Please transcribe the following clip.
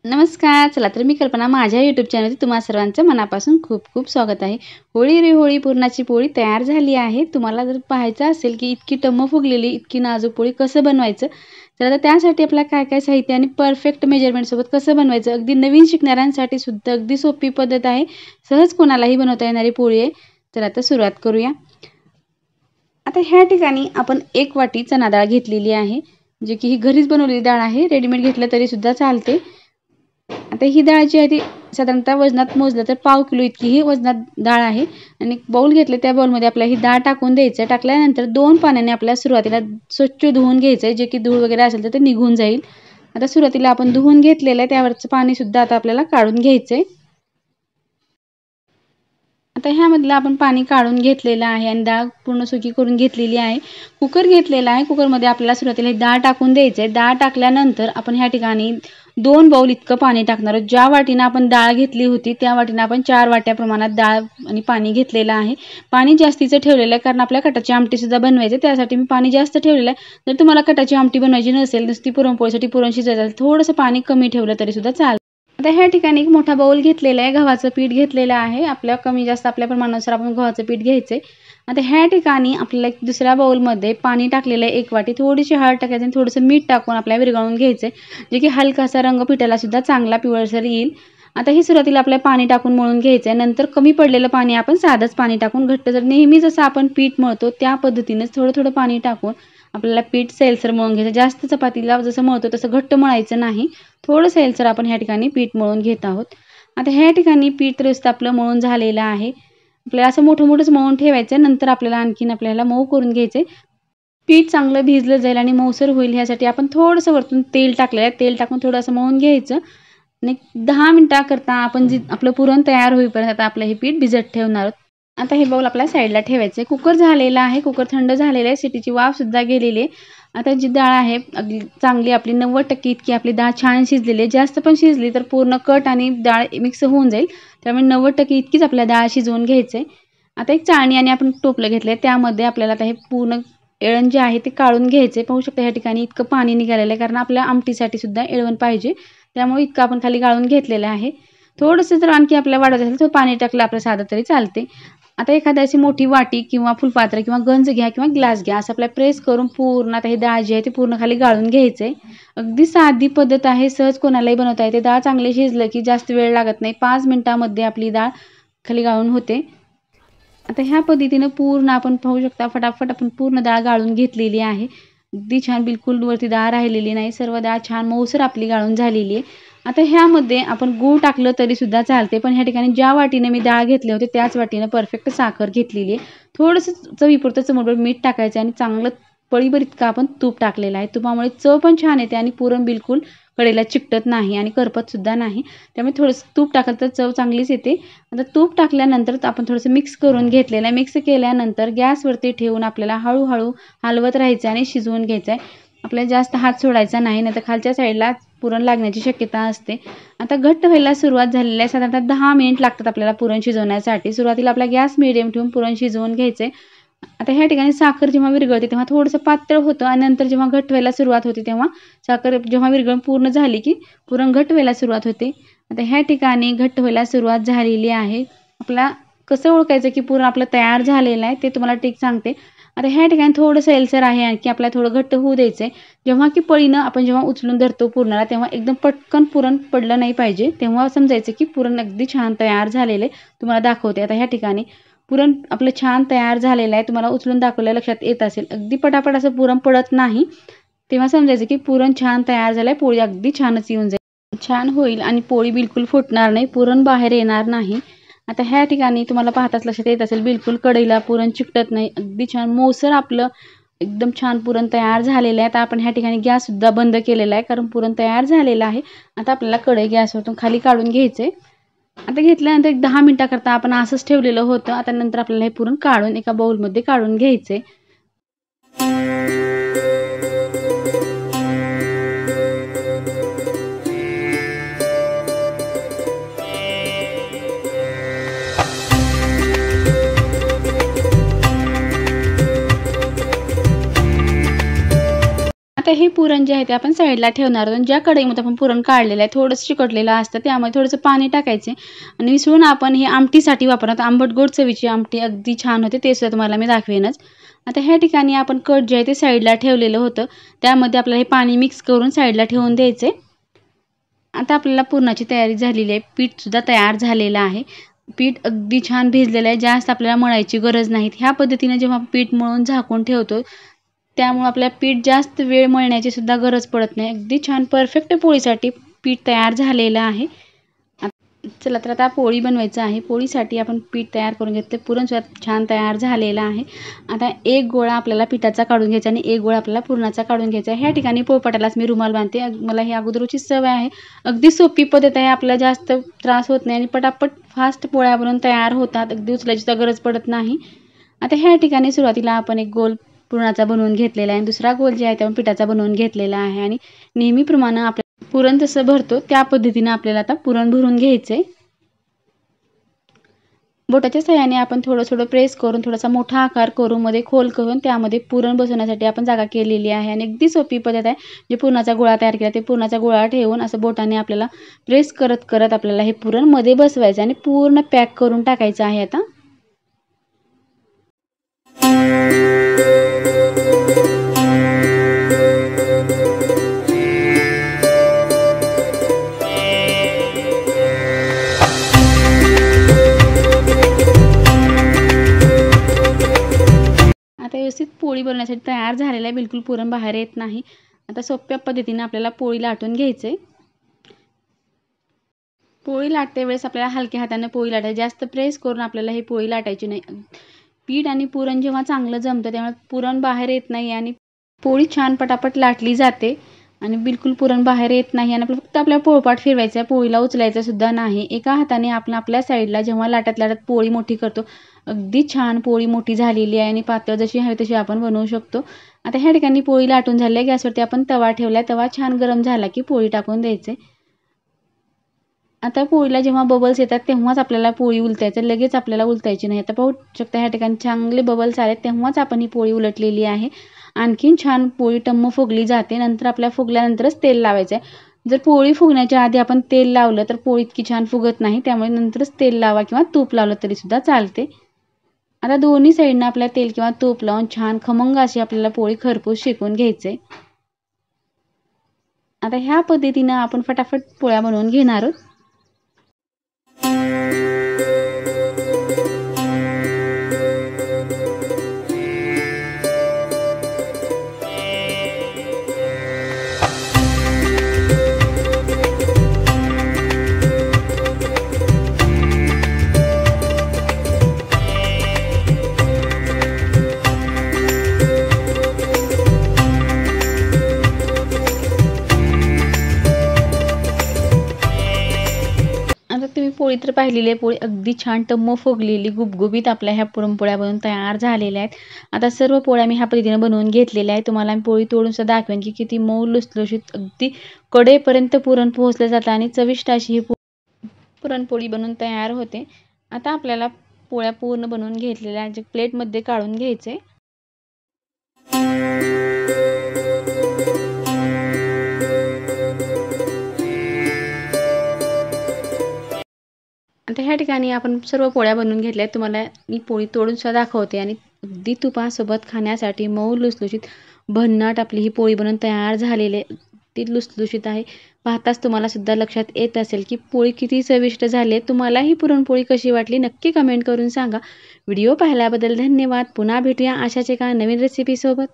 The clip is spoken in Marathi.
नमस्कार. चला तर मी कल्पना माझ्या YouTube चॅनलवरती तुम्हा सर्वांचं मनापासून खूप खूप स्वागत आहे. होळी रे होळी पुरणाची पोळी तयार झाली आहे. तुम्हाला जर पाहायचं असेल की इतकी टम्म फुगलेली इतकी नाजूक पोळी कसं बनवायचं, तर आता त्यासाठी आपल्याला काय काय साहित्य आणि परफेक्ट मेजरमेंट सोबत कसं बनवायचं, अगदी नवीन शिकणाऱ्यांसाठी सुद्धा अगदी सोपी पद्धत आहे. सहज कोणालाही बनवता येणारी पोळी आहे. तर आता सुरुवात करूया. आता ह्या ठिकाणी आपण 1 वाटी चणा डाळ घेतलेली आहे, जे की ही घरीच बनवलेली डाळ आहे. रेडीमेड घेतलं तरी सुद्धा चालते. आता ही डाळ जी आहे ती साधारणतः वजनात मोजलं तर पाव किलो इतकी ही वजनात डाळ आहे. आणि बाउल घेतले त्या बाउलमध्ये आपल्याला ही डाळ टाकून द्यायचं. टाकल्यानंतर 2 पाण्याने आपल्याला सुरुवातीला स्वच्छ धुवून घ्यायचं आहे, जे की धूळ वगैरे असेल तर ते निघून जाईल. आता सुरुवातीला आपण धुवून घेतलेलं आहे त्यावरचं पाणी सुद्धा आता आपल्याला काढून घ्यायचं आहे. आता ह्यामधलं आपण पाणी काढून घेतलेलं आहे आणि डाळ पूर्ण सुकी करून घेतलेली आहे. कुकर घेतलेला आहे. कुकरमध्ये आपल्याला सुरुवातीला डाळ टाकून द्यायचं आहे. डाळ टाकल्यानंतर आपण ह्या ठिकाणी 2 बाउल इतकं पाणी टाकणार आहोत. ज्या वाटीनं आपण डाळ घेतली होती त्या वाटीनं आपण 4 वाट्या प्रमाणात डाळ आणि पाणी घेतलेलं आहे. पाणी जास्तीचं ठेवलेलं आहे कारण आपल्याला कटाची आमटी सुद्धा बनवायची, त्यासाठी मी पाणी जास्त ठेवलेलं आहे. जर तुम्हाला कटाची आमटी बनवायची नसेल, नुसती पुरणपोळीसाठी पुरण शिजायचं असेल, थोडंसं पाणी कमी ठेवलं तरी सुद्धा चालेल. आता ह्या ठिकाणी एक मोठा बाउल घेतलेला आहे. गव्हाचं पीठ घेतलेलं आहे. आपल्या कमी जास्त आपल्या प्रमाणानुसार आपण गव्हाचं पीठ घ्यायचंय. आता ह्या ठिकाणी आपल्याला एक दुसऱ्या बाउलमध्ये पाणी टाकलेलं आहे 1 वाटी. थोडीशी हळद टाकायची आणि थोडंसं मीठ टाकून आपल्याला विरघळवून घ्यायचंय, जे की हलकासा रंग पिठाला सुद्धा चांगला पिवळसर येईल. आता ही सुरुवातीला आपल्याला पाणी टाकून मळून घ्यायचंय. नंतर कमी पडलेलं पाणी आपण साधंच पाणी टाकून घट्ट जर नेहमी जसं आपण पीठ मळतो त्या पद्धतीनेच थोडं थोडं पाणी टाकून आपल्याला पीठ सैलसर मळून घ्यायचं. जास्त चपातीला जसं मळतो तसं घट्ट मळायचं नाही. थोडं सैलसर आपण ह्या ठिकाणी पीठ मळून घेत आहोत. आता ह्या ठिकाणी पीठ तर आपलं मळून झालेलं आहे. आपल्याला असं मोठं मोठंच मळून ठेवायचं. नंतर आपल्याला मऊ करून घ्यायचंय. पीठ चांगलं भिजलं जाईल आणि मऊसर होईल ह्यासाठी आपण थोडंसं वरतून तेल टाकलेलं आहे. तेल टाकून थोडंसं मळून घ्यायचं आणि 10 मिनिटाकरता आपण आपलं पुरण तयार होईपर्यंत आता आपलं हे पीठ भिजत ठेवणार आहोत. आता हे बाउल आपल्याला साईडला ठेवायचं आहे. कुकर झालेला आहे. कुकर थंड झालेला आहे. शिटीची वाफ सुद्धा गेलेली आहे. आता जी डाळ आहे अगदी चांगली आपली 90% इतकी आपली डाळ छान शिजलेली आहे. जास्त पण शिजली तर पूर्ण कट आणि डाळ मिक्स होऊन जाईल. त्यामुळे 90% इतकीच आपल्याला डाळ शिजवून घ्यायचं आहे. आता एक चाळणी आणि आपण टोपलं घेतलं आहे. त्यामध्ये आपल्याला आता हे पूर्ण येळण जे आहे ते काढून घ्यायचे. पाहू शकता ह्या ठिकाणी इतकं पाणी निघालेलं आहे कारण आपल्या आमटीसाठी सुद्धा येळवण पाहिजे. त्यामुळे इतकं आपण खाली गाळून घेतलेलं आहे. थोडंसं जर आणखी आपल्याला वाढवायचं असेल तर पाणी टाकलं आपलं साधं तरी चालते. आता एखादी अशी मोठी वाटी किंवा फुलपात्र किंवा गंज घ्या किंवा ग्लास घ्या. असं आपल्याला प्रेस करून पूर्ण आता ही डाळ जी आहे ती पूर्ण खाली गाळून घ्यायचं आहे. अगदी साधी पद्धत आहे. सहज कोणालाही बनवता येते. डाळ चांगली शिजलं की जास्त वेळ लागत नाही. 5 मिनिटामध्ये आपली डाळ खाली गाळून होते. आता ह्या पद्धतीनं पूर्ण आपण पाहू शकता फटाफट आपण पूर्ण डाळ गाळून घेतलेली आहे. अगदी छान बिलकुल वरती डाळ राहिलेली नाही. सर्व डाळ छान मऊसर आपली गाळून झालेली आहे. आता ह्यामध्ये आपण गूळ टाकलं तरी सुद्धा चालते, पण ह्या ठिकाणी ज्या वाटीने मी डाळ घेतली होती त्याच वाटीनं परफेक्ट साखर घेतलेली आहे. थोडंसं चवीपुरतं चमचमीत मीठ टाकायचं आणि चांगलं पळीभर इतकं आपण तूप टाकलेलं आहे. तुपामुळे चव पण छान येते आणि पुरण बिलकुल कडेला चिकटत नाही आणि करपत सुद्धा नाही. त्यामुळे थोडंसं तूप टाकलं तर चव चांगलीच येते. आता तूप टाकल्यानंतर आपण थोडंसं मिक्स करून घेतलेलं आहे. मिक्स केल्यानंतर गॅसवरती ठेवून आपल्याला हळूहळू हलवत राहायचं आणि शिजवून घ्यायचं आहे. आपल्याला जास्त हात सोडायचा नाही, नाहीतर खालच्या साईडला पुरण लागण्याची शक्यता असते. आता घट्ट व्हायला सुरुवात झालेली आहे. साधारणतः 10 मिनिट लागतात आपल्याला पुरण शिजवण्यासाठी. सुरुवातीला आपला गॅस मीडियम ठेवून पुरण शिजवून घ्यायचं आहे. आता ह्या ठिकाणी साखर जेव्हा विरघळते तेव्हा थोडंसं पातळ होतं आणि नंतर जेव्हा घट्ट व्हायला सुरुवात होते तेव्हा साखर जेव्हा विरघळून पूर्ण झाली की पुरण घट्ट व्हायला सुरुवात होते. आता ह्या ठिकाणी घट्ट व्हायला सुरुवात झालेली आहे. आपला कसं ओळखायचं की पुरण आपलं तयार झालेलं आहे ते तुम्हाला टिक सांगते. आता ह्या ठिकाणी थोडं सैलसर आहे आणखी आपल्याला थोडं घट्ट होऊ द्यायचं आहे. जेव्हा की पळीनं आपण जेव्हा उचलून धरतो पुरणाला तेव्हा एकदम पटकन पुरण पडलं नाही पाहिजे. तेव्हा समजायचं की पुरण अगदी छान तयार झालेलं आहे. तुम्हाला दाखवते. आता ह्या ठिकाणी पुरण आपलं छान तयार झालेलं आहे. तुम्हाला उचलून दाखवलं लक्षात येत असेल. अगदी पटापट असं पुरण पडत नाही. तेव्हा समजायचं की पुरण छान तयार झालं आहे. पोळी अगदी छानच येऊन जाईल. छान होईल आणि पोळी बिलकुल फुटणार नाही. पुरण बाहेर येणार नाही. आता ह्या ठिकाणी तुम्हाला पाहताच लक्षात येत असेल बिलकुल कढईला पुरण चिकटत नाही. अगदी छान मऊसर आपलं एकदम छान पुरण तयार झालेलं आहे. आता आपण ह्या ठिकाणी गॅस सुद्धा बंद केलेला आहे कारण पुरण तयार झालेलं आहे. आता आपल्याला कढई गॅसवरून खाली काढून घ्यायचंय. आता घेतल्यानंतर एक 10 मिनिटाकरता आपण असंच ठेवलेलं होतं. आता नंतर आपल्याला हे पुरण काढून एका बाउलमध्ये काढून घ्यायचंय. आता हे पुरण जे आहे ते आपण साईडला ठेवणार आहोत. ज्या कढईमध्ये आपण पुरण काढलेलं आहे थोडंसं चिकटलेलं असतं त्यामध्ये थोडंसं पाणी टाकायचे आणि मिसळून आपण हे आमटीसाठी वापरणार. आंबट गोड चवीची आमटी अगदी छान होते, ते सुद्धा तुम्हाला मी दाखवेनच. आता ह्या ठिकाणी आपण कट जे आहे ते साईडला ठेवलेलं होतं त्यामध्ये आपल्याला हे पाणी मिक्स करून साईडला ठेवून द्यायचे. आता आपल्याला पुरणाची तयारी झालेली आहे. पीठसुद्धा तयार झालेलं आहे. पीठ अगदी छान भिजलेलं आहे, जास्त आपल्याला मळायची गरज नाही. ह्या पद्धतीने जेव्हा पीठ मळून झाकून ठेवतो त्यामुळे आपल्याला पीठ जास्त वेळ मळण्याची सुद्धा गरज पडत नाही. अगदी छान परफेक्ट पोळीसाठी पीठ तयार झालेलं आहे. चला तर आता पोळी बनवायचं आहे. पोळीसाठी आपण पीठ तयार करून घेतले, पुरणसुद्धा छान तयार झालेलं आहे. आता एक गोळा आपल्याला पिठाचा काढून घ्यायचा आणि एक गोळा आपल्याला पुरणाचा काढून घ्यायचा. ह्या ठिकाणी पोळपाटालाच मी रुमाल बांधते, मला ही अगोदरची सवय आहे. अगदी सोपी पद्धत आहे, आपल्याला जास्त त्रास होत नाही आणि पटापट फास्ट पोळ्या बनवून तयार होतात, अगदी उचलायची सुद्धा गरज पडत नाही. आता ह्या ठिकाणी सुरुवातीला आपण एक गोल पुरणाचा बनवून घेतलेला आहे, दुसरा गोल जे आहे ते आपण पिठाचा बनवून घेतलेला आहे आणि नेहमीप्रमाणे आपल्या पुरण जसं भरतो त्या पद्धतीने आपल्याला आता पुरण भरून घ्यायचंय. बोटाच्या सहाय्याने आपण थोडं थोडं प्रेस करून थोडासा मोठा आकार करून मध्ये खोल करून त्यामध्ये पुरण बसवण्यासाठी आपण जागा केलेली आहे आणि अगदी सोपी पद्धत आहे. जे पुरणाचा गोळा तयार केला ते पुरणाचा गोळा ठेवून असं बोटाने आपल्याला प्रेस करत करत आपल्याला हे पुरण मध्ये बसवायचं आणि पूर्ण पॅक करून टाकायचं आहे. आता व्यवस्थित पोळी बनवण्यासाठी तयार झालेला आहे, बिलकुल पुरण बाहेर येत नाही. आता सोप्या पद्धतीने आपल्याला पोळी लाटून घ्यायचे. पोळी लाटते वेळेस आपल्याला हलक्या हाताने पोळी लाटायची, जास्त प्रेस करून आपल्याला ही पोळी लाटायची नाही. पीठ आणि पुरण जेव्हा चांगलं जमतं त्यामुळे पुरण बाहेर येत नाही आणि पोळी छान पटापट लाटली जाते आणि बिलकुल पुरण बाहेर येत नाही. आणि फक्त आपल्याला पोळपाट फिरवायचा आहे, पोळीला उचलायचं सुद्धा नाही. एका हाताने आपण आपल्या साईडला जेव्हा लाटत लाटत पोळी मोठी करतो अगदी छान पोळी मोठी झालेली आहे आणि पातळ जशी हवी तशी आपण बनवू शकतो. आता ह्या ठिकाणी पोळी लाटून झाली आहे, गॅसवरती आपण तवा ठेवला आहे. तवा छान गरम झाला की पोळी टाकून द्यायचे. आता पोळीला जेव्हा बबल्स येतात तेव्हाच आपल्याला पोळी उलटायचं, लगेच आपल्याला उलटायची नाही. आता पाहू शकता ह्या ठिकाणी चांगले बबल्स आले तेव्हाच आपण ही पोळी उलटलेली आहे. आणखीन छान पोळी टम्म फुगली जाते. नंतर आपल्या फुगल्यानंतरच तेल लावायचं आहे. जर पोळी फुगण्याच्या आधी आपण तेल लावलं तर पोळी इतकी छान फुगत नाही, त्यामुळे नंतरच तेल लावा किंवा तूप लावलं तरी सुद्धा चालते. आता दोन्ही साईडनं आपल्याला तेल किंवा तूप लावून छान खमंग अशी आपल्याला पोळी खरपूस शेकून घ्यायचे. आता ह्या पद्धतीनं आपण फटाफट पोळ्या बनवून घेणार आहोत. तुम्ही पोळी तर पाहिलेली आहे, पोळी अगदी छान टम्म फुगलेली गुबगुबीत आपल्या ह्या पुरणपोळ्या बनवून तयार झालेल्या आहेत. आता सर्व पोळ्या मी ह्या पद्धतीने बनवून घेतलेल्या आहेत. तुम्हाला मी पोळी तोडून सुद्धा दाखवेन की किती मऊ लुसलुशीत अगदी कडेपर्यंत पुरण पोहोचलं जातं आणि चविष्ट अशी ही पुरणपोळी बनवून तयार होते. आता आपल्याला पोळ्या पूर्ण बनवून घेतलेल्या आहेत, प्लेटमध्ये काढून घ्यायचे. आता ह्या ठिकाणी आपण सर्व पोळ्या बनवून घेतल्या आहेत. तुम्हाला मी पोळी तोडून सुद्धा दाखवते आणि अगदी तुपासोबत खाण्यासाठी मऊ लुसलुशीत भन्नाट आपली ही पोळी बनवून तयार झालेली आहे. ती लुसलुशीत आहे. पाहताच तुम्हाला सुद्धा लक्षात येत असेल की पोळी किती चविष्ट झाली आहे. तुम्हाला ही पुरणपोळी कशी वाटली नक्की कमेंट करून सांगा. व्हिडिओ पाहिल्याबद्दल धन्यवाद. पुन्हा भेटूया अशाच एका नवीन रेसिपी सोबत.